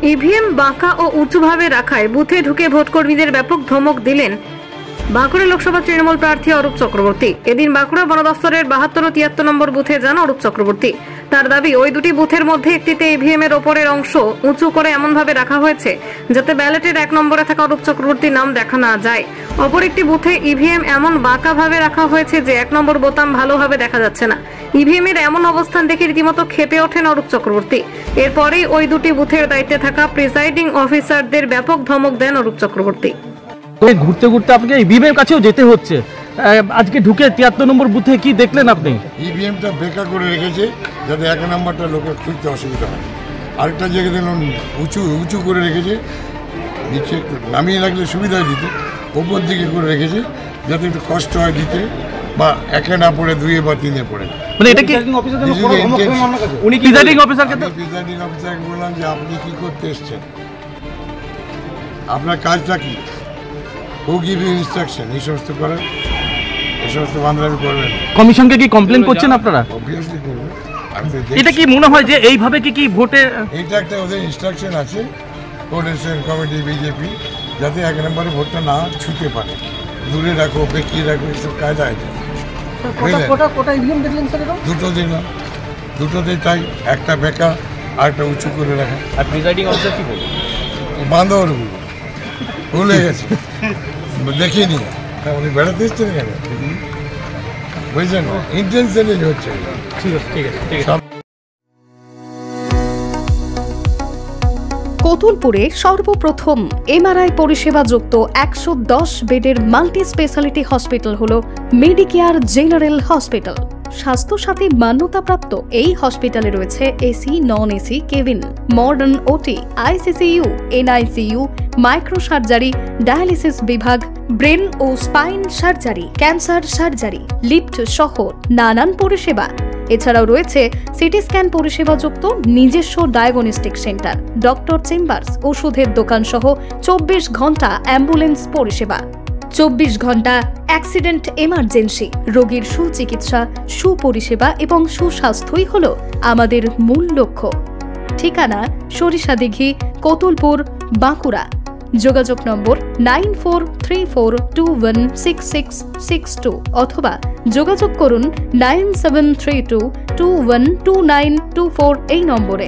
EVM বাঁকা ও উঁচুভাবে রাখায় বুথে ঢুকে ভোটকর্মীদের ব্যাপক ধমক দিলেন বাঁকুড়া লোকসভা তৃণমূল প্রার্থী অরূপ চক্রবর্তী। এদিন বাঁকুড়া বন দফতরের 72 ও 73 নম্বর বুথে যান অরূপ চক্রবর্তী। তার দাবি, ওই দুটি বুথের মধ্যে একটিতে ইভিএম এর ওপরের অংশ উঁচু করে এমনভাবে রাখা হয়েছে যাতে ব্যালটের 1 নম্বরে থাকা অরূপ চক্রবর্তীর নাম দেখা না যায়। অপর একটি বুথে ইভিএম এমন বাঁকাভাবে রাখা হয়েছে যে 1 নম্বর বোতাম ভালোভাবে দেখা যাচ্ছে না। ইভিএম এর এমন অবস্থান দেখে রীতিমতো ক্ষেপে ওঠেন অরূপ চক্রবর্তী। এরপরেই ওই দুটি বুথের দায়িত্বে থাকা প্রিসাইডিং অফিসারদের ব্যাপক ধমক দেন অরূপ চক্রবর্তী। ঘুরতে ঘুরতে আপনাকে ইভিএম কাছেও যেতে হচ্ছে। আজকে ঢুকে 73 নম্বর বুথে কি দেখলেন আপনি? ইভিএমটা বেকার করে রেখেছে যাতে 1 নম্বরটা লোকের খুঁজতে অসুবিধা হয়। আরেকটা জায়গায় দেখলাম উঁচু করে রেখেছে, নিচে নামিয়ে রাখলে সুবিধা হয় দিতে, ওপর দিকে করে রেখেছে যাতে একটু কষ্ট হয় দিতে, বা 1-এ না পড়ে 2-এ বা 3-এ পড়ে। মানে এটা কি উনি প্রিসাইডিং অফিসারকে বললাম যে আপনি কি করতে এসছেন, আপনার কাজটা কি, ও গিভ ইউ ইনস্ট্রাকশন এই সমস্ত করেন, এই সমস্ত বান্ধবী করবেন। কমিশনকে কি কমপ্লেন করছেন আপনারা? অবভিয়াসলি করবেন। এটা কি মনে হয় যে এইভাবে কি ভোটে এটা একটা ওদের ইনস্ট্রাকশন আছে কোঅর্ডিনেশন কমিটি বিজেপি, যাতে 1 নম্বরে ভোটটা না ছুঁতে পারে, দূরে রাখো, বেঁকিয়ে রাখো, এইসব কায়দা আছে। দুটো দিলাম, দুটোতেই তাই, একটা বেঁকা আর একটা উঁচু করে রাখা। আর প্রিসাইডিং অফিসার কি বলবো, বান্ধবর ভুলে গেছে, দেখিনি। উনি বেড়াতে এসছেন কেন বুঝছেন, ইন্টেনশনই হচ্ছে। ঠিক আছে, ঠিক আছে, ঠিক আছে। কোতুলপুরে সর্বপ্রথম এমআরআই পরিষেবা যুক্ত 110 বেডের মাল্টি স্পেশালিটি হসপিটাল হল মেডিকেয়ার জেনারেল হসপিটাল। স্বাস্থ্যসাথী মান্যতাপ্রাপ্ত এই হসপিটালে রয়েছে AC, non AC cabin, modern OT, ICCU, NICU, micro surgery, dialysis বিভাগ, ব্রেন ও spine surgery, cancer surgery, lift সহ নানান পরিষেবা। এছাড়াও রয়েছে সিটি স্ক্যান পরিষেবা যুক্ত নিজস্ব ডায়াগনস্টিক সেন্টার, ডক্টর চেম্বার্স, ওষুধের দোকান সহ 24 ঘন্টা অ্যাম্বুলেন্স পরিষেবা, 24 ঘন্টা অ্যাক্সিডেন্ট এমার্জেন্সি। রোগীর সুচিকিৎসা, সুপরিষেবা এবং সুস্বাস্থ্যই হল আমাদের মূল লক্ষ্য। ঠিকানা সরিষাদিঘি, কোতুলপুর, বাঁকুড়া। যোগাযোগ নম্বর 9434216662 অথবা যোগাযোগ করুন 9732212924 এই নম্বরে।